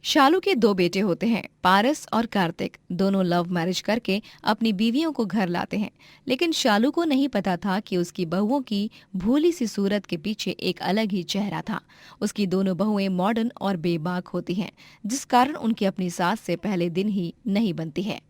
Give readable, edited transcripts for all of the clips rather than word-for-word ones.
शालू के दो बेटे होते हैं, पारस और कार्तिक। दोनों लव मैरिज करके अपनी बीवियों को घर लाते हैं। लेकिन शालू को नहीं पता था कि उसकी बहुओं की भोली सी सूरत के पीछे एक अलग ही चेहरा था। उसकी दोनों बहुएं मॉडर्न और बेबाक होती हैं, जिस कारण उनकी अपनी सास से पहले दिन ही नहीं बनती है।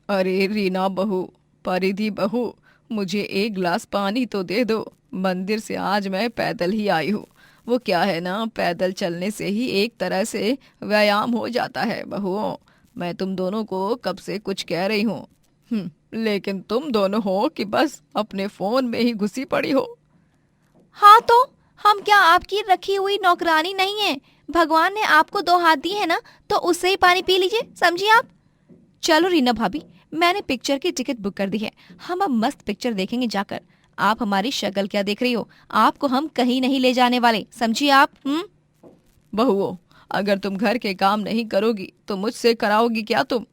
अरे रीना बहू, परिधि बहू, मुझे एक गिलास पानी तो दे दो। मंदिर से आज मैं पैदल ही आई हूँ। वो क्या है ना, पैदल चलने से ही एक तरह से व्यायाम हो जाता है बहुओं। मैं तुम दोनों को कब से कुछ कह रही हूँ, लेकिन तुम दोनों हो कि बस अपने फोन में ही घुसी पड़ी हो। हाँ तो हम क्या आपकी रखी हुई नौकरानी नहीं है? भगवान ने आपको दो हाथ दिए हैं ना, तो उससे ही पानी पी लीजिए, समझिए आप। चलो रीना भाभी, मैंने पिक्चर की टिकट बुक कर दी है। हम अब मस्त पिक्चर देखेंगे जाकर। आप हमारी शक्ल क्या देख रही हो? आपको हम कहीं नहीं ले जाने वाले, समझिए आप। बहुओं, अगर तुम घर के काम नहीं करोगी तो मुझसे कराओगी क्या तुम?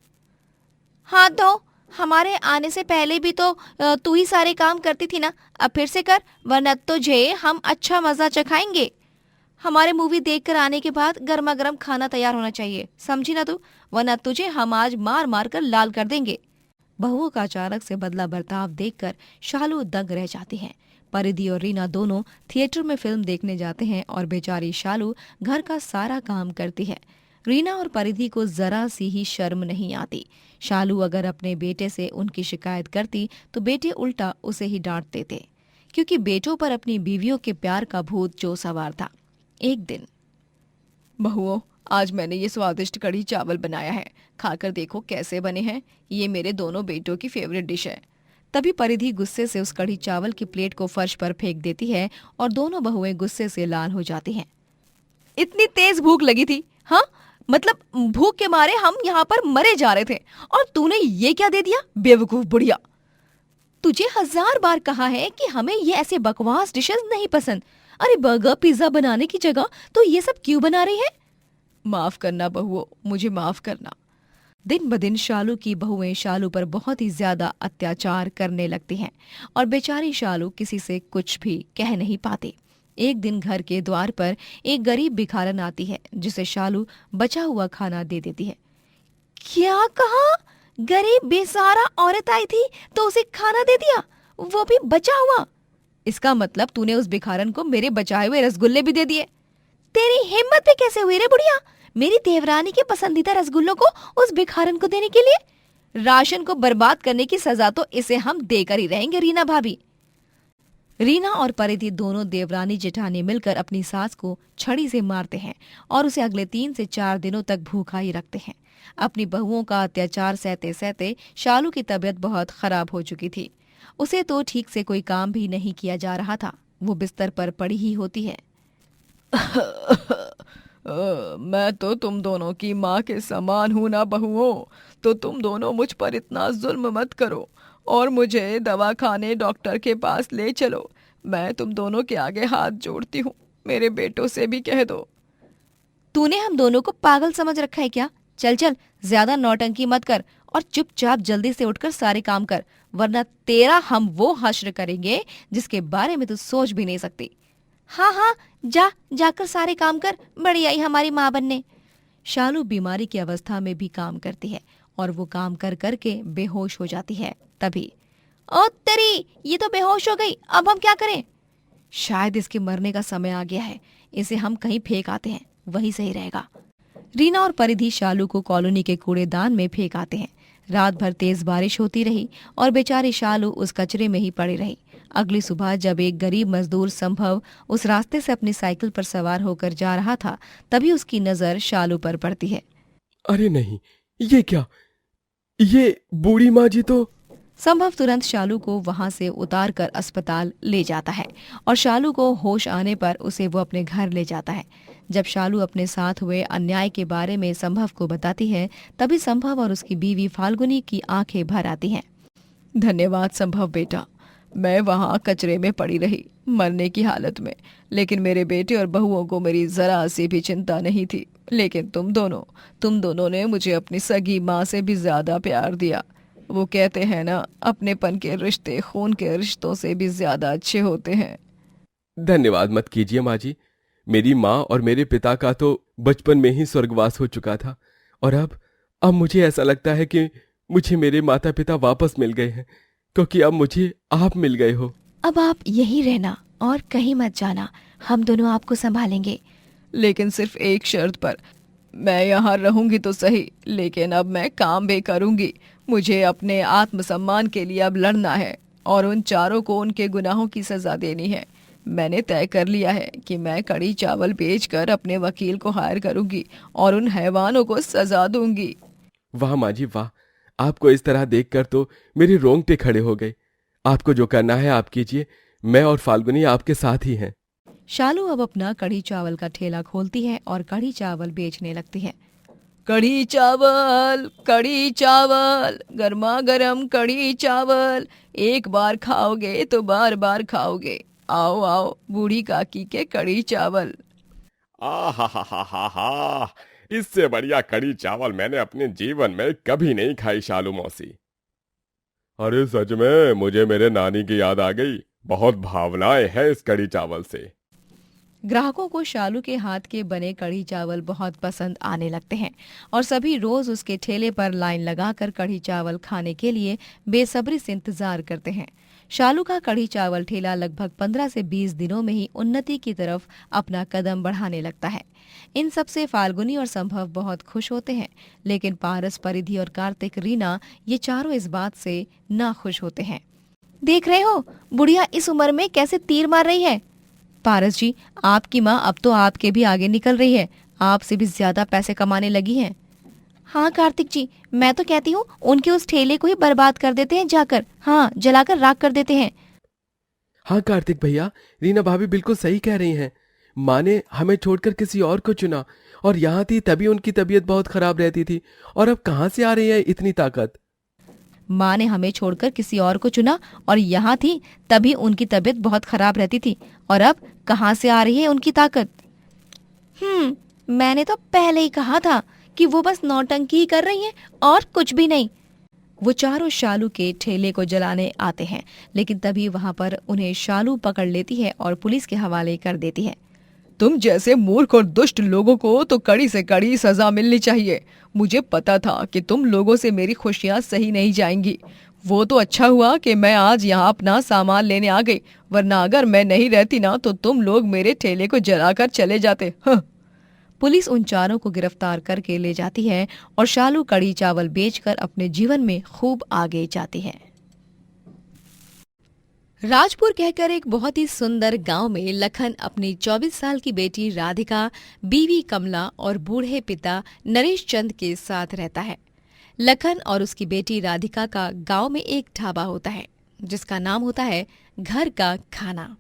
हाँ तो हमारे आने से पहले भी तो तू ही सारे काम करती थी ना। अब फिर से कर, वरना तुझे हम अच्छा मजा चखाएंगे। हमारे मूवी देखकर आने के बाद गर्मा गर्म खाना तैयार होना चाहिए, समझी ना तू? वरना तुझे हम आज मार मार कर लाल कर देंगे। बहुओं का अचानक से बदला बर्ताव देखकर शालू दंग रह जाती है। परिधि और रीना दोनों थिएटर में फिल्म देखने जाते हैं और बेचारी शालू घर का सारा काम करती है। रीना और परिधि को जरा सी ही शर्म नहीं आती। शालू अगर अपने बेटे से उनकी शिकायत करती तो बेटे उल्टा उसे ही डांट देते, क्योंकि बेटों पर अपनी बीवियों के प्यार का भूत जो सवार था। एक दिन, बहुओं, आज मैंने ये स्वादिष्ट कढ़ी चावल बनाया है, खाकर देखो कैसे बने हैं। ये मेरे दोनों बेटों की फेवरेट डिश है। तभी परिधि गुस्से से उस कढ़ी चावल की प्लेट को फर्श पर फेंक देती है और दोनों बहुएं गुस्से से लाल हो जाती हैं। इतनी तेज भूख लगी थी? हाँ, मतलब भूख के मारे हम यहाँ पर मरे जा रहे थे और तूने ये क्या दे दिया, बेवकूफ बुढ़िया। तुझे 1000 बार कहा है कि हमें ये ऐसे बकवास डिशेस नहीं पसंद। अरे बर्गर पिज्जा बनाने की जगह तो ये सब क्यों बना रही है? माफ करना बहुओं, मुझे माफ करना। दिन ब दिन शालू की बहुएं शालू पर बहुत ही ज्यादा अत्याचार करने लगती हैं और बेचारी शालू किसी से कुछ भी कह नहीं पाती। एक दिन घर के द्वार पर एक गरीब भिखारन आती है, जिसे शालू बचा हुआ खाना दे देती है। क्या कहा? गरीब बेसहारा औरत आई थी तो उसे खाना दे दिया, वो भी बचा हुआ? इसका मतलब तूने उस भिखारन को मेरे बचाए हुए रसगुल्ले भी दे दिए? तेरी हिम्मत भी कैसे हुई रे बुढ़िया, मेरी देवरानी के पसंदीदा रसगुल्लों को उस भिखारन को देने के लिए? राशन को बर्बाद करने की सजा तो इसे हम देकर ही रहेंगे रीना भाभी। रीना और परिधि दोनों देवरानी जेठानी मिलकर अपनी सास को छड़ी से मारते हैं और उसे अगले 3 से 4 दिनों तक भूखा ही रखते हैं। अपनी बहुओं का अत्याचार सहते सहते शालू की तबीयत बहुत खराब हो चुकी थी। उसे तो ठीक से कोई काम भी नहीं किया जा रहा था, वो बिस्तर पर पड़ी ही होती है। मैं तो तुम दोनों की माँ के समान हूं ना बहुओं, तो तुम दोनों मुझ पर इतना जुल्म मत करो और मुझे दवाखाने डॉक्टर के पास ले चलो। मैं तुम दोनों के आगे हाथ जोड़ती हूँ, मेरे बेटों से भी कह दो। तूने हम दोनों को पागल समझ रखा है क्या? चल चल, ज्यादा नौटंकी मत कर और चुपचाप जल्दी से उठकर सारे काम कर, वरना तेरा हम वो हश्र करेंगे जिसके बारे में तू सोच भी नहीं सकती। हाँ हाँ, जाकर सारे काम कर, बड़ी आई हमारी माँ बनने। शालू बीमारी की अवस्था में भी काम करती है और वो काम कर करके बेहोश हो जाती है। तभी, ओ तेरी, ये तो बेहोश हो गई, अब हम क्या करें? शायद इसके मरने का समय आ गया है, इसे हम कहीं फेंक आते हैं, वही सही रहेगा। रीना और परिधि शालू को कॉलोनी के कूड़ेदान में फेंक आते हैं। रात भर तेज बारिश होती रही और बेचारी शालू उस कचरे में ही पड़ी रही। अगली सुबह जब एक गरीब मजदूर संभव उस रास्ते से अपनी साइकिल पर सवार होकर जा रहा था, तभी उसकी नजर शालू पर पड़ती है। अरे नहीं, ये क्या, ये बूढ़ी माँ जी तो। संभव तुरंत शालू को वहां से उतार कर अस्पताल ले जाता है और शालू को होश आने पर उसे वो अपने घर ले जाता है। जब शालू अपने साथ हुए अन्याय के बारे में संभव को बताती है, तभी संभव और उसकी बीवी फाल्गुनी की आंखें भर आती हैं। धन्यवाद संभव बेटा, मैं वहाँ कचरे में पड़ी रही मरने की हालत में, लेकिन मेरे बेटे और बहुओं को मेरी जरा सी भी चिंता नहीं थी। लेकिन तुम दोनों ने मुझे अपनी सगी माँ से भी ज्यादा प्यार दिया। वो कहते हैं ना, अपनेपन के रिश्ते खून के रिश्तों से भी ज्यादा अच्छे होते हैं। धन्यवाद मत कीजिए माँ जी, मेरी माँ और मेरे पिता का तो बचपन में ही स्वर्गवास हो चुका था और अब मुझे ऐसा लगता है कि मुझे मेरे माता पिता वापस मिल गए हैं, क्योंकि अब मुझे आप मिल गए हो। अब आप यहीं रहना और कहीं मत जाना, हम दोनों आपको संभालेंगे। लेकिन सिर्फ एक शर्त पर। मैं यहाँ रहूंगी तो सही, लेकिन अब मैं काम भी करूंगी। मुझे अपने आत्मसम्मान के लिए अब लड़ना है और उन चारों को उनके गुनाहों की सजा देनी है। मैंने तय कर लिया है कि मैं कड़ी चावल बेचकर अपने वकील को हायर करूंगी और उन हैवानों को सजा दूंगी। वाह माँ जी वाह, आपको इस तरह देखकर तो मेरे रोंगटे खड़े हो गए। आपको जो करना है आप कीजिए, मैं और फाल्गुनी आपके साथ ही हैं। शालू अब अपना कढ़ी चावल का ठेला खोलती है और कढ़ी चावल बेचने लगती है। कढ़ी चावल, गर्मा गर्म कढ़ी चावल, एक बार खाओगे तो बार बार खाओगे। आओ आओ बूढ़ी काकी के कढ़ी चावल। आ हा हा हा हा हा, इससे बढ़िया कड़ी चावल मैंने अपने जीवन में कभी नहीं खाई शालू मौसी। अरे सच में मुझे मेरे नानी की याद आ गई। बहुत भावनाएं हैं इस कड़ी चावल से। ग्राहकों को शालू के हाथ के बने कढ़ी चावल बहुत पसंद आने लगते हैं और सभी रोज उसके ठेले पर लाइन लगाकर कढ़ी चावल खाने के लिए बेसब्री से इंतजार करते हैं। शालू का कढ़ी चावल ठेला लगभग 15 से 20 दिनों में ही उन्नति की तरफ अपना कदम बढ़ाने लगता है। इन सब से फाल्गुनी और संभव बहुत खुश होते हैं, लेकिन पारस, परिधि और कार्तिक, रीना ये चारों इस बात से नाखुश होते हैं। देख रहे हो बुढ़िया इस उम्र में कैसे तीर मार रही है। पारस जी, आपकी माँ अब तो आपके भी आगे निकल रही है, आपसे भी ज्यादा पैसे कमाने लगी है। हाँ कार्तिक जी, मैं तो कहती हूँ उनके उस ठेले को ही बर्बाद कर देते हैं जाकर, हाँ जलाकर राख कर देते हैं। हाँ कार्तिक भैया, रीना भाभी बिल्कुल सही कह रही हैं। माँ ने हमें छोड़कर किसी और को चुना और यहाँ थी तभी उनकी तबीयत बहुत खराब रहती थी, और अब कहाँ से आ रही है इतनी ताकत। माँ ने हमें छोड़कर किसी और को चुना और यहाँ थी तभी उनकी तबीयत बहुत खराब रहती थी, और अब कहाँ से आ रही है उनकी ताकत। मैंने तो पहले ही कहा था कि वो बस नौटंकी ही कर रही हैं और कुछ भी नहीं। वो चारों शालू के ठेले को जलाने आते हैं, लेकिन तभी वहाँ पर उन्हें शालू पकड़ लेती है और पुलिस के हवाले कर देती है। तुम जैसे मूर्ख और दुष्ट लोगों को तो कड़ी से कड़ी सजा मिलनी चाहिए। मुझे पता था कि तुम लोगों से मेरी खुशियां सही नहीं जाएंगी। वो तो अच्छा हुआ कि मैं आज यहाँ अपना सामान लेने आ गई, वरना अगर मैं नहीं रहती ना तो तुम लोग मेरे ठेले को जलाकर चले जाते। पुलिस उन चारों को गिरफ्तार करके ले जाती है और शालू कड़ी चावल बेचकर अपने जीवन में खूब आगे जाती है। राजपुर कहकर एक बहुत ही सुंदर गांव में लखन अपनी 24 साल की बेटी राधिका, बीवी कमला और बूढ़े पिता नरेश चंद के साथ रहता है। लखन और उसकी बेटी राधिका का गांव में एक ढाबा होता है जिसका नाम होता है घर का खाना।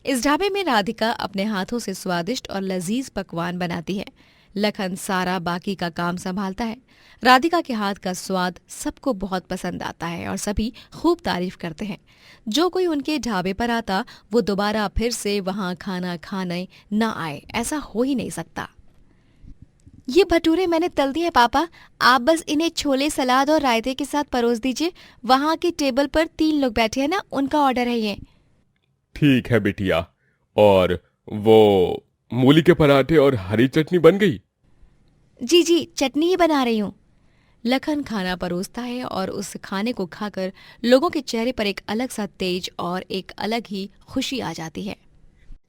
इस ढाबे में राधिका अपने हाथों से स्वादिष्ट और लजीज पकवान बनाती है। लखन सारा बाकी का काम संभालता है। राधिका के हाथ का स्वाद सबको बहुत पसंद आता है और सभी खूब तारीफ करते हैं। जो कोई उनके ढाबे पर आता वो दोबारा फिर से वहां खाना खाने न आए, ऐसा हो ही नहीं सकता। ये भटूरे मैंने तल दिए पापा, आप बस इन्हें छोले, सलाद और रायते के साथ परोस दीजिए। वहां की टेबल पर 3 लोग बैठे हैं ना, उनका ऑर्डर है ये। ठीक है बिटिया। और वो मूली के पराठे और हरी चटनी बन गई? जी जी, चटनी ही बना रही हूँ। लखन खाना परोसता है और उस खाने को खाकर लोगों के चेहरे पर एक अलग सा तेज और एक अलग ही खुशी आ जाती है।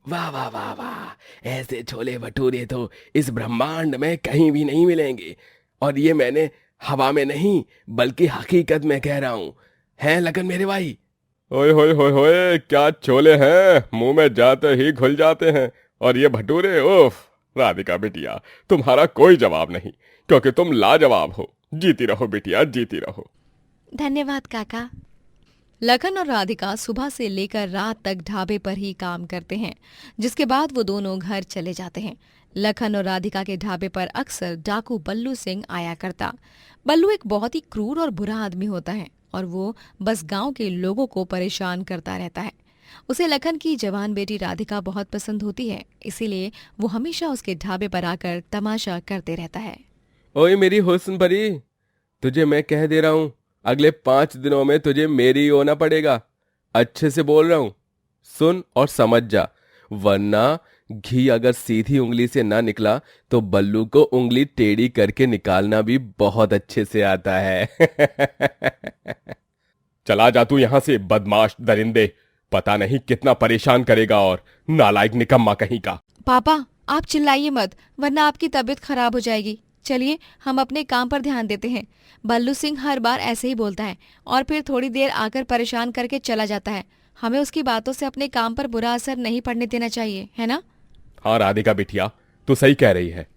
वाह वाह वाह वाह, ऐसे छोले भटूरे तो इस ब्रह्मांड में कहीं भी नहीं मिलेंगे। और ये मैंने हवा में नहीं बल्कि हकीकत में कह रहा हूँ। हैं लखन मेरे भाई? ओए होए होए होए, क्या छोले हैं, मुंह में जाते ही घुल जाते हैं। और ये भटूरे, उफ। राधिका बिटिया, तुम्हारा कोई जवाब नहीं, क्योंकि तुम लाजवाब हो। जीती रहो बिटिया, जीती रहो। धन्यवाद काका। लखन और राधिका सुबह से लेकर रात तक ढाबे पर ही काम करते हैं, जिसके बाद वो दोनों घर चले जाते हैं। लखन और राधिका के ढाबे पर अक्सर डाकू बल्लू सिंह आया करता। बल्लू एक बहुत ही क्रूर और बुरा आदमी होता है और वो बस गांव के लोगों को परेशान करता रहता है। उसे लखन की जवान बेटी राधिका बहुत पसंद होती है, इसीलिए वो हमेशा उसके ढाबे पर आकर तमाशा करते रहता है। ओए मेरी हुस्न परी, तुझे मैं कह दे रहा हूँ, अगले 5 दिनों में तुझे मेरी ही होना पड़ेगा। अच्छे से बोल रहा हूँ, सुन और समझ जा, वरना घी अगर सीधी उंगली से ना निकला तो बल्लू को उंगली टेढ़ी करके निकालना भी बहुत अच्छे से आता है। चला जा तू यहां से, बदमाश दरिंदे। पता नहीं कितना परेशान करेगा, और नालायक निकम्मा कहीं का। पापा आप चिल्लाइए मत, वरना आपकी तबीयत खराब हो जाएगी। चलिए हम अपने काम पर ध्यान देते हैं। बल्लू सिंह हर बार ऐसे ही बोलता है और फिर थोड़ी देर आकर परेशान करके चला जाता है। हमें उसकी बातों से अपने काम पर बुरा असर नहीं पड़ने देना चाहिए, है ना? हाँ राधिका बिटिया, तू सही कह रही है।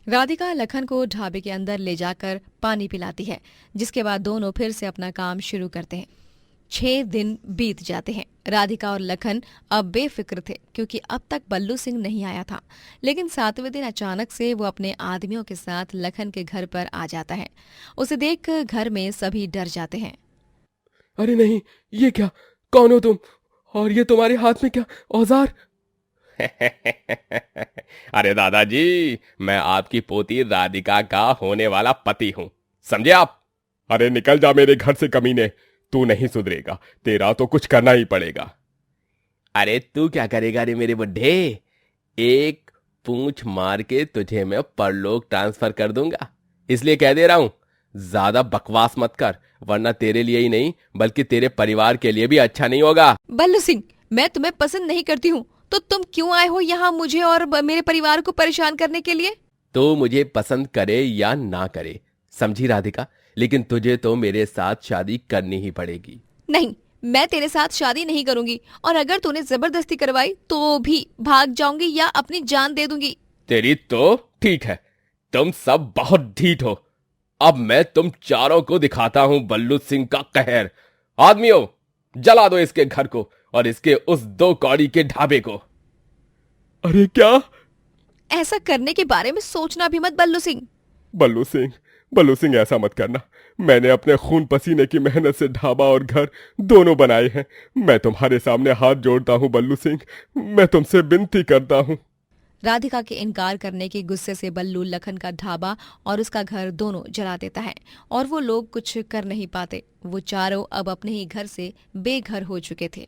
राधिका लखन को ढाबे के अंदर ले जाकर पानी पिलाती है, जिसके बाद दोनों फिर से अपना काम शुरू करते हैं। 6 दिन बीत जाते हैं। राधिका और लखन अब बेफिक्र थे क्योंकि अब तक बल्लू सिंह नहीं आया था। लेकिन 7वें दिन अचानक से वो अपने आदमियों के साथ लखन के घर पर आ जाता है। उसे देखकर घर में सभी डर जाते हैं। अरे नहीं, ये क्या? कौन हो तुम? और ये तुम्हारे हाथ में क्या औजार? अरे दादाजी, मैं आपकी पोती राधिका का होने वाला पति हूं, समझे आप? अरे निकल जा मेरे घर से कमीने, तू नहीं सुधरेगा, तेरा तो कुछ करना ही पड़ेगा। अरे तू क्या करेगा रे मेरे बुड्ढे? एक पूंछ मार के तुझे मैं परलोक ट्रांसफर कर दूंगा। इसलिए कह दे रहा हूं, ज्यादा बकवास मत कर, वरना तेरे लिए ही नहीं बल्कि तेरे परिवार के लिए भी अच्छा नहीं होगा। बल्लू सिंह, मैं तुम्हें पसंद नहीं करती हूँ, तो तुम क्यों आए हो यहाँ मुझे और मेरे परिवार को परेशान करने के लिए? तो मुझे पसंद करे या ना करे, समझी राधिका, लेकिन तुझे तो मेरे साथ शादी करनी ही पड़ेगी। नहीं, मैं तेरे साथ शादी नहीं करूंगी, और अगर तूने जबरदस्ती करवाई तो भी भाग जाऊंगी या अपनी जान दे दूंगी। तेरी तो ठीक है, तुम सब बहुत ढीठ हो। अब मैं तुम चारों को दिखाता हूं बल्लू सिंह का कहर। आदमियों, जला दो इसके घर को और इसके उस 2 कौड़ी के ढाबे को। अरे क्या? ऐसा करने के बारे में सोचना भी मत बल्लू सिंह। बल्लू सिंह ऐसा मत करना। मैंने अपने खून पसीने की मेहनत से ढाबा और घर दोनों बनाए हैं। मैं तुम्हारे सामने हाथ जोड़ता हूं बल्लू सिंह, मैं तुमसे विनती करता हूं। राधिका के इनकार करने के गुस्से से बल्लू लखन का ढाबा और उसका घर दोनों जला देता है, और वो लोग कुछ कर नहीं पाते। वो चारों अब अपने ही घर से बेघर हो चुके थे।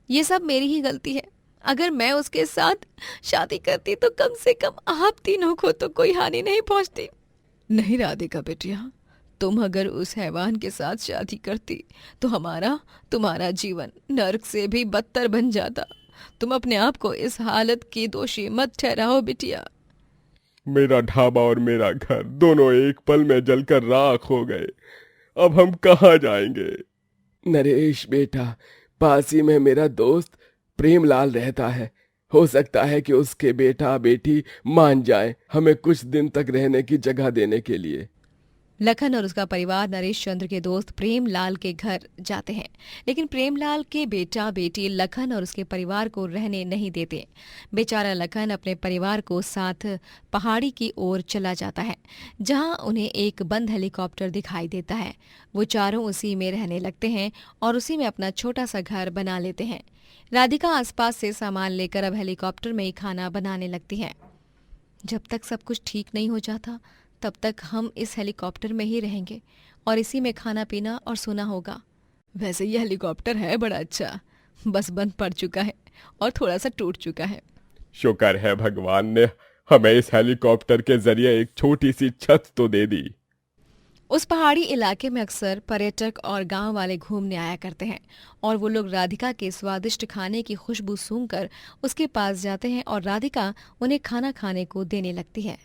ये सब मेरी ही गलती है। अगर मैं उसके साथ शादी करती तो कम से कम आप तीनों को तो कोई हानि नहीं पहुंचती। नहीं राधिका बेटिया, तुम अगर उस हैवान के साथ शादी करती तो हमारा तुम्हारा जीवन नर्क से भी बदतर बन जाता। तुम अपने आप को इस हालत की दोषी मत ठहराओ बिटिया। मेरा ढाबा और मेरा घर दोनों एक पल में जलकर राख हो गए। अब हम कहाँ जाएंगे? नरेश बेटा, पास ही में मेरा दोस्त प्रेमलाल रहता है। हो सकता है कि उसके बेटा बेटी मान जाए हमें कुछ दिन तक रहने की जगह देने के लिए। लखन और उसका परिवार नरेश चंद्र के दोस्त प्रेमलाल के घर जाते हैं, लेकिन प्रेमलाल के बेटा बेटी लखन और उसके परिवार को रहने नहीं देते। बेचारा लखन अपने परिवार को साथ पहाड़ी की ओर चला जाता है, जहां उन्हें एक बंद हेलीकॉप्टर दिखाई देता है। वो चारों उसी में रहने लगते हैं और उसी में अपना छोटा सा घर बना लेते हैं। राधिका आसपास से सामान लेकर अब हेलीकॉप्टर में ही खाना बनाने लगती है। जब तक सब कुछ ठीक नहीं हो जाता तब तक हम इस हेलीकॉप्टर में ही रहेंगे और इसी में खाना पीना और सोना होगा। वैसे ये हेलीकॉप्टर है बड़ा अच्छा, बस बंद पड़ चुका है और थोड़ा सा टूट चुका है। शुक्र है भगवान ने हमें इस हेलीकॉप्टर के जरिए एक छोटी सी छत तो दे दी। उस पहाड़ी इलाके में अक्सर पर्यटक और गांव वाले घूमने आया करते हैं, और वो लोग राधिका के स्वादिष्ट खाने की खुशबू सूंघकर उसके पास जाते हैं और राधिका उन्हें खाना खाने को देने लगती है।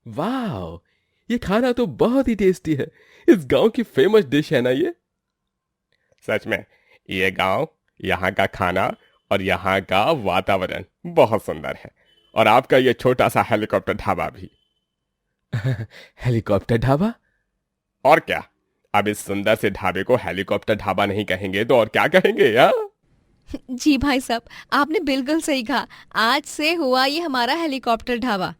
वाह, ये खाना तो बहुत ही टेस्टी है। इस गांव की फेमस डिश है ना ये? सच में, ये गांव, यहाँ का खाना और यहाँ का वातावरण बहुत सुंदर है। और आपका ये छोटा सा हेलीकॉप्टर ढाबा भी। हेलीकॉप्टर ढाबा? और क्या, अब इस सुंदर से ढाबे को हेलीकॉप्टर ढाबा नहीं कहेंगे तो और क्या कहेंगे यार? जी भाई साहब, आपने बिल्कुल सही कहा। आज से हुआ ये हमारा हेलीकॉप्टर ढाबा।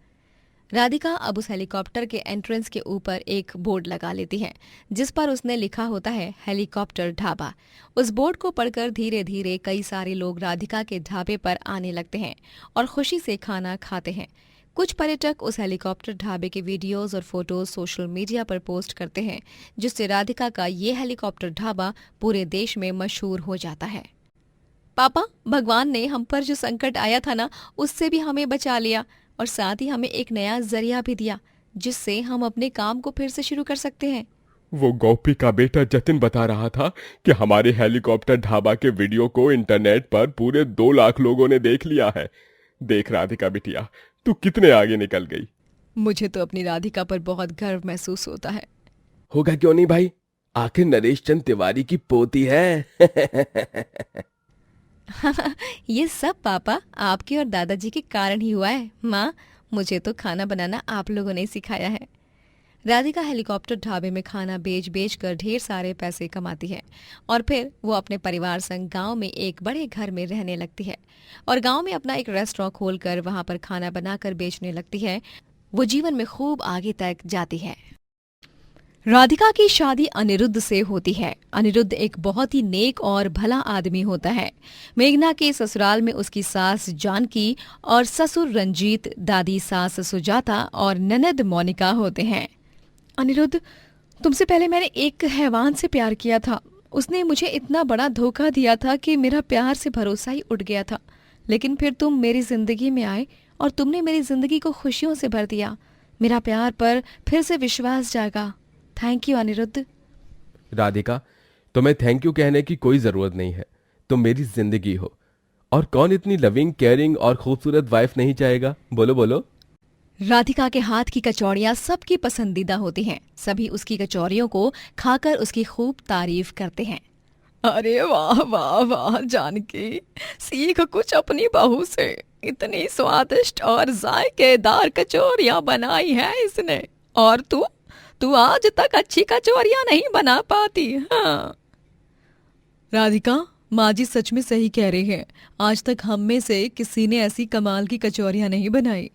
राधिका अब उस हेलीकॉप्टर के एंट्रेंस के ऊपर एक बोर्ड लगा लेती है, जिस पर उसने लिखा होता है हेलीकॉप्टर ढाबा। उस बोर्ड को पढ़कर धीरे धीरे कई सारे लोग राधिका के ढाबे पर आने लगते हैं और खुशी से खाना खाते हैं। कुछ पर्यटक उस हेलीकॉप्टर ढाबे के वीडियोस और फोटोज सोशल मीडिया पर पोस्ट करते हैं, जिससे राधिका का ये हेलीकॉप्टर ढाबा पूरे देश में मशहूर हो जाता है। पापा, भगवान ने हम पर जो संकट आया था ना, उससे भी हमें बचा लिया और साथ ही हमें एक नया जरिया भी दिया जिससे हम अपने काम को फिर से शुरू कर सकते हैं। वो गोपी का बेटा जतिन बता रहा था कि हमारे हेलीकॉप्टर ढाबा के वीडियो को इंटरनेट पर पूरे 2 लाख लोगों ने देख लिया है। देख राधिका बिटिया, तू कितने आगे निकल गई। मुझे तो अपनी राधिका पर बहुत गर्व महसूस होता है। होगा क्यों नहीं भाई, आखिर नरेश चंद तिवारी की पोती है। ये सब पापा आपके और दादाजी के कारण ही हुआ है। माँ, मुझे तो खाना बनाना आप लोगों ने ही सिखाया है। राधिका हेलीकॉप्टर ढाबे में खाना बेच बेच कर ढेर सारे पैसे कमाती है और फिर वो अपने परिवार संग गांव में एक बड़े घर में रहने लगती है और गांव में अपना एक रेस्टोरेंट खोलकर वहां पर खाना बनाकर बेचने लगती है। वो जीवन में खूब आगे तक जाती है। राधिका की शादी अनिरुद्ध से होती है। अनिरुद्ध एक बहुत ही नेक और भला आदमी होता है। मेघना के ससुराल में उसकी सास जानकी और ससुर रंजीत, दादी सास सुजाता और ननद मोनिका होते हैं। अनिरुद्ध, तुमसे पहले मैंने एक हैवान से प्यार किया था। उसने मुझे इतना बड़ा धोखा दिया था कि मेरा प्यार से भरोसा ही उठ गया था। लेकिन फिर तुम मेरी जिंदगी में आए और तुमने मेरी जिंदगी को खुशियों से भर दिया। मेरा प्यार पर फिर से विश्वास जागा। Thank you Anirudh. राधिका, तुम्हें थैंक यू कहने की कोई जरूरत नहीं है। तुम मेरी जिंदगी हो और कौन इतनी लविंग, केयरिंग और खूबसूरत वाइफ नहीं चाहेगा? बोलो बोलो। राधिका के हाथ की कचौड़ियाँ सबकी पसंदीदा होती हैं। सभी उसकी कचौड़ियों को खाकर उसकी खूब तारीफ करते हैं। अरे वाह वाह वाह जानकी, सीख कुछ अपनी बहू से। इतनी स्वादिष्ट और जायकेदार कचौरियां बनाई हैं इसने, और तू आज तक अच्छी कचौरियां नहीं बना पाती। हाँ राधिका, माँ जी सच में सही कह रही है। आज तक हम में से किसी ने ऐसी कमाल की कचौरियां नहीं बनाई।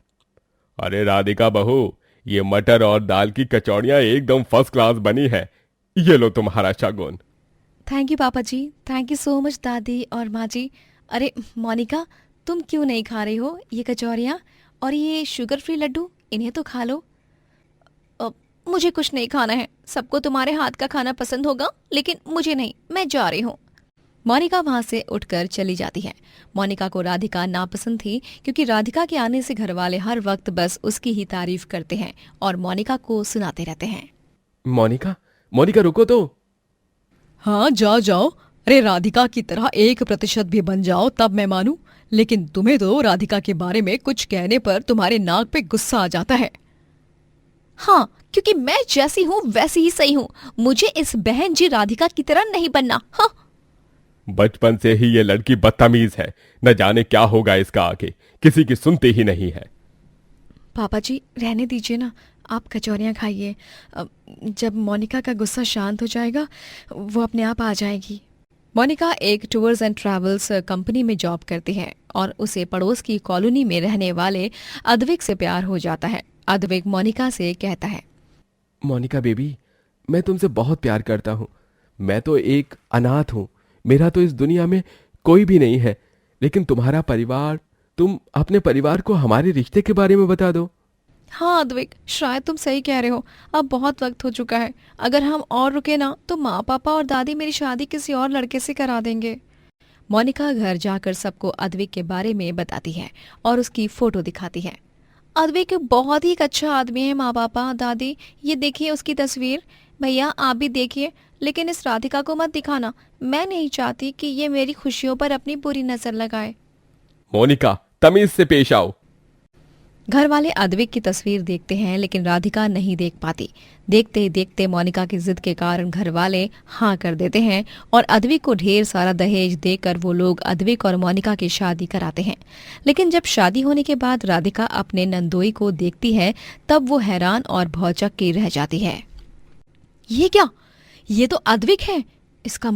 अरे राधिका बहू, ये मटर और दाल की कचौड़ियां एकदम फर्स्ट क्लास बनी है। ये लो तुम्हारा शगुन। थैंक यू पापा जी। थैंक यू सो मच दादी और माँ जी। अरे मोनिका, तुम क्यों नहीं खा रही हो ये कचौरियाँ और ये शुगर फ्री लड्डू? इन्हें तो खा लो। मुझे कुछ नहीं खाना है। सबको तुम्हारे हाथ का खाना पसंद होगा, लेकिन मुझे नहीं। मैं जा रही हूँ। मोनिका वहां से उठकर चली जाती है। मोनिका को राधिका नापसंद थी क्योंकि राधिका के आने से घर वाले हर वक्त बस उसकी ही तारीफ करते हैं और मोनिका को सुनाते रहते हैं। मोनिका, मोनिका रुको तो। हाँ जाओ। अरे राधिका की तरह 1% भी बन जाओ तब मैं मानूं, लेकिन तुम्हें तो राधिका के बारे में कुछ कहने पर तुम्हारे नाक पे गुस्सा आ जाता है। हाँ, क्योंकि मैं जैसी हूँ वैसी ही सही हूँ। मुझे इस बहन जी राधिका की तरह नहीं बनना। हाँ, बचपन से ही ये लड़की बदतमीज है। न जाने क्या होगा इसका आगे, किसी की सुनती ही नहीं है। पापा जी रहने दीजिए ना, आप कचौरियाँ खाइए। जब मोनिका का गुस्सा शांत हो जाएगा वो अपने आप आ जाएगी। मोनिका एक टूर्स एंड ट्रैवल्स कंपनी में जॉब करती है और उसे पड़ोस की कॉलोनी में रहने वाले अद्विक से प्यार हो जाता है। अद्विक मोनिका से कहता है, मोनिका बेबी, मैं तुमसे बहुत प्यार करता हूँ। मैं तो एक अनाथ हूँ। मेरा तो इस दुनिया में कोई भी नहीं है, लेकिन तुम्हारा परिवार, तुम अपने परिवार को हमारे रिश्ते के बारे में बता दो। हाँ अद्विक, शायद तुम सही कह रहे हो। अब बहुत वक्त हो चुका है। अगर हम और रुके ना तो माँ पापा और दादी मेरी शादी किसी और लड़के से करा देंगे। मोनिका घर जाकर सबको अद्विक के बारे में बताती है और उसकी फोटो दिखाती है। अद्विक बहुत ही अच्छा आदमी है। माँ पापा, दादी, ये देखिए उसकी तस्वीर। भैया आप भी देखिए, लेकिन इस राधिका को मत दिखाना। मैं नहीं चाहती कि ये मेरी खुशियों पर अपनी बुरी नजर लगाए। मोनिका, तमीज से पेश आओ। घर वाले अद्विक की तस्वीर देखते हैं, लेकिन राधिका नहीं देख पाती। देखते ही देखते मोनिका की जिद के कारण घर वाले हाँ कर देते हैं और अद्विक को ढेर सारा दहेज देकर वो लोग अद्विक और मोनिका की शादी कराते हैं। लेकिन जब शादी होने के बाद राधिका अपने नंदोई को देखती है तब वो हैरान और भौचक्की की रह जाती है। ये क्या? ये तो अद्विक है। इसका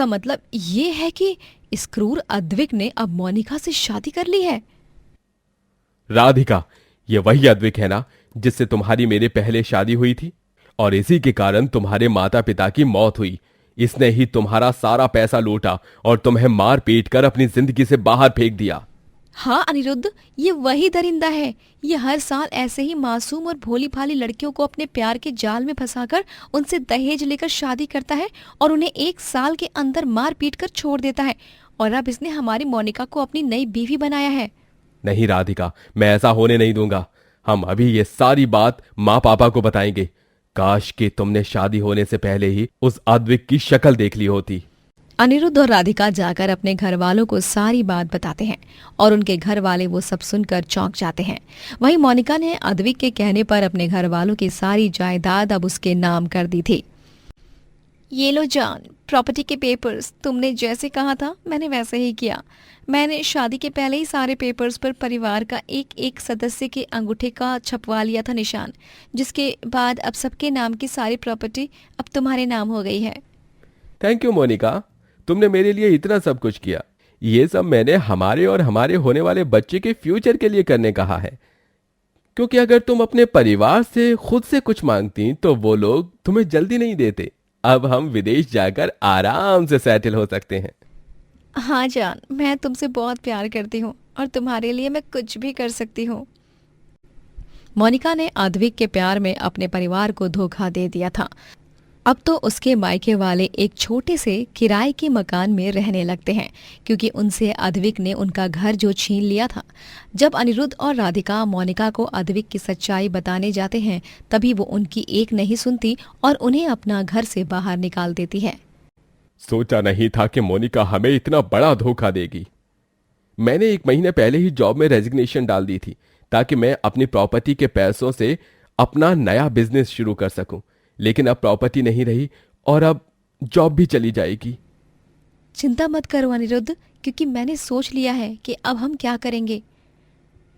मतलब ये है कि इस क्रूर अद्विक ने अब मोनिका से शादी कर ली है। राधिका, ये वही अद्विक है ना जिससे तुम्हारी मेरे पहले शादी हुई थी, और इसी के कारण तुम्हारे माता पिता की मौत हुई। इसने ही तुम्हारा सारा पैसा लूटा और तुम्हें मार पीट कर अपनी जिंदगी से बाहर फेंक दिया। हाँ अनिरुद्ध, ये वही दरिंदा है। ये हर साल ऐसे ही मासूम और भोली भाली लड़कियों को अपने प्यार के जाल में फंसाकर उनसे दहेज लेकर शादी करता है और उन्हें 1 साल के अंदर मार पीट कर छोड़ देता है। और अब इसने हमारी मोनिका को अपनी नई बीवी बनाया है। नहीं राधिका, मैं ऐसा होने नहीं दूंगा। हम अभी ये सारी बात माँ पापा को बताएंगे। काश कि तुमने शादी होने से पहले ही उस अद्विक की शक्ल देख ली होती। अनिरुद्ध और राधिका जाकर अपने घर वालों को सारी बात बताते हैं और उनके घर वाले वो सब सुनकर चौंक जाते हैं। वहीं मोनिका ने अद्विक के कहने पर अपने घर वालों की सारी जायदाद अब उसके नाम कर दी थी। ये लो जान, प्रॉपर्टी के पेपर्स। तुमने जैसे कहा था मैंने वैसे ही किया। मैंने शादी के पहले ही सारे पेपर्स पर परिवार का एक एक सदस्य के अंगूठे का छपवा लिया था निशान, जिसके बाद अब सबके नाम की सारी प्रॉपर्टी अब तुम्हारे नाम हो गई है। थैंक यू मोनिका, तुमने मेरे लिए इतना सब कुछ किया। ये सब मैंने हमारे और हमारे होने वाले बच्चे के फ्यूचर के लिए करने कहा है, क्योंकि अगर तुम अपने परिवार से खुद से कुछ मांगती तो वो लोग तुम्हें जल्दी नहीं देते। अब हम विदेश जाकर आराम से सेटल हो सकते हैं। हाँ जान, मैं तुमसे बहुत प्यार करती हूँ और तुम्हारे लिए मैं कुछ भी कर सकती हूँ। मोनिका ने अद्विक के प्यार में अपने परिवार को धोखा दे दिया था। अब तो उसके मायके वाले एक छोटे से किराए के मकान में रहने लगते हैं, क्योंकि उनसे अद्विक ने उनका घर जो छीन लिया था। जब अनिरुद्ध और राधिका मोनिका को अद्विक की सच्चाई बताने जाते हैं, तभी वो उनकी एक नहीं सुनती और उन्हें अपना घर से बाहर निकाल देती है। सोचा नहीं था कि मोनिका हमें इतना बड़ा धोखा देगी। मैंने 1 महीने पहले ही जॉब में रेजिग्नेशन डाल दी थी, ताकि मैं अपनी प्रॉपर्टी के पैसों से अपना नया बिजनेस शुरू कर सकूं। लेकिन अब प्रॉपर्टी नहीं रही और अब जॉब भी चली जाएगी। चिंता मत करो अनिरुद्ध, क्योंकि मैंने सोच लिया है कि अब हम क्या करेंगे।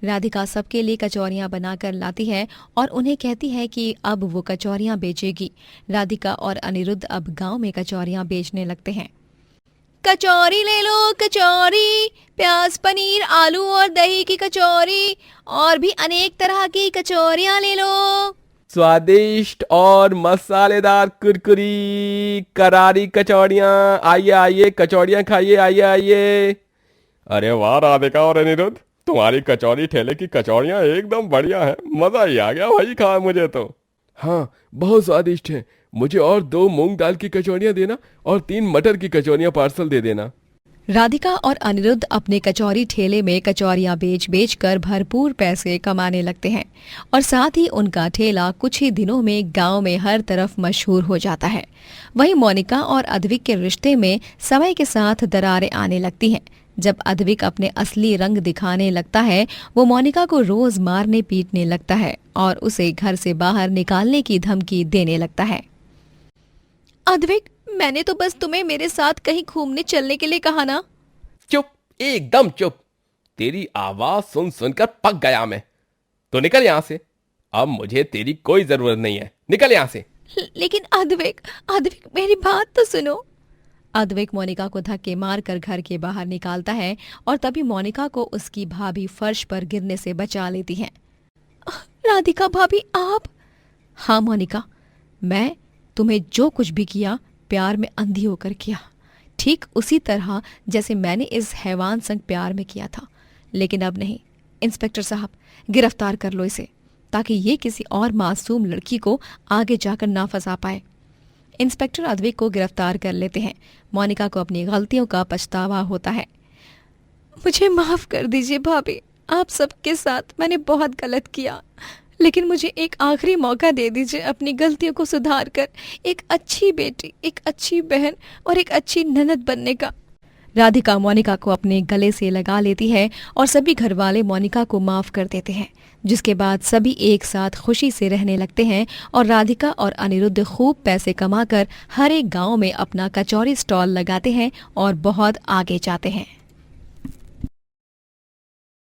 राधिका सबके लिए कचौरियां बनाकर लाती है और उन्हें कहती है कि अब वो कचौरियां बेचेगी। राधिका और अनिरुद्ध अब गांव में कचौरियां बेचने लगते हैं। कचौरी ले लो कचौरी, प्याज पनीर आलू और दही की कचौरी, और भी अनेक तरह की कचौरियां ले लो। स्वादिष्ट और मसालेदार कुरकुरी करारी कचौड़ियाँ, आइए आइए कचौड़ियाँ खाइए, आइए आइए। अरे वाह राधिका और अनिरुद्ध, तुम्हारी कचौरी ठेले की कचौड़ियाँ एकदम बढ़िया है। मजा ही आ गया भाई खा मुझे तो। हाँ, बहुत स्वादिष्ट है। मुझे और 2 मूंग दाल की कचौड़ियाँ देना और 3 मटर की कचौड़ियाँ पार्सल दे देना। राधिका और अनिरुद्ध अपने कचौरी ठेले में कचौरियां बेच बेच कर भरपूर पैसे कमाने लगते हैं और साथ ही उनका ठेला कुछ ही दिनों में गांव में हर तरफ मशहूर हो जाता है। वहीं मोनिका और अद्विक के रिश्ते में समय के साथ दरारें आने लगती हैं। जब अद्विक अपने असली रंग दिखाने लगता है, वो मोनिका को रोज मारने पीटने लगता है और उसे घर से बाहर निकालने की धमकी देने लगता है। अद्विक, मैंने तो बस तुम्हें मेरे साथ कहीं घूमने चलने के लिए कहा ना। चुप, एकदम चुप। तेरी आवाज सुन सुनकर पक गया मैं। तो निकल यहाँ से। अब मुझे तेरी कोई जरूरत नहीं है। निकल यहाँ से। लेकिन अद्विक, अद्विक मेरी बात तो सुनो। अद्विक मोनिका को धक्के मारकर घर के बाहर निकालता है और तभी मोनिका को उसकी भाभी फर्श पर गिरने से बचा लेती है। राधिका भाभी, आप? हाँ मोनिका, मैं तुम्हें जो कुछ भी किया प्यार में अंधी होकर किया, ठीक उसी तरह जैसे मैंने इस हैवान संग प्यार में किया था। लेकिन अब नहीं। इंस्पेक्टर साहब, गिरफ्तार कर लो इसे, ताकि ये किसी और मासूम लड़की को आगे जाकर ना फंसा पाए। इंस्पेक्टर अद्विक को गिरफ्तार कर लेते हैं। मोनिका को अपनी गलतियों का पछतावा होता है। मुझे माफ कर दीजिए भाभी, आप सबके साथ मैंने बहुत गलत किया, लेकिन मुझे एक आखिरी मौका दे दीजिए अपनी गलतियों को सुधार कर एक अच्छी बेटी, एक अच्छी बहन और एक अच्छी ननद बनने का। राधिका मोनिका को अपने गले से लगा लेती है और सभी घर वाले मोनिका को माफ कर देते हैं, जिसके बाद सभी एक साथ खुशी से रहने लगते हैं और राधिका और अनिरुद्ध खूब पैसे कमाकर हर एक गांव में अपना कचौरी स्टॉल लगाते हैं और बहुत आगे जाते हैं।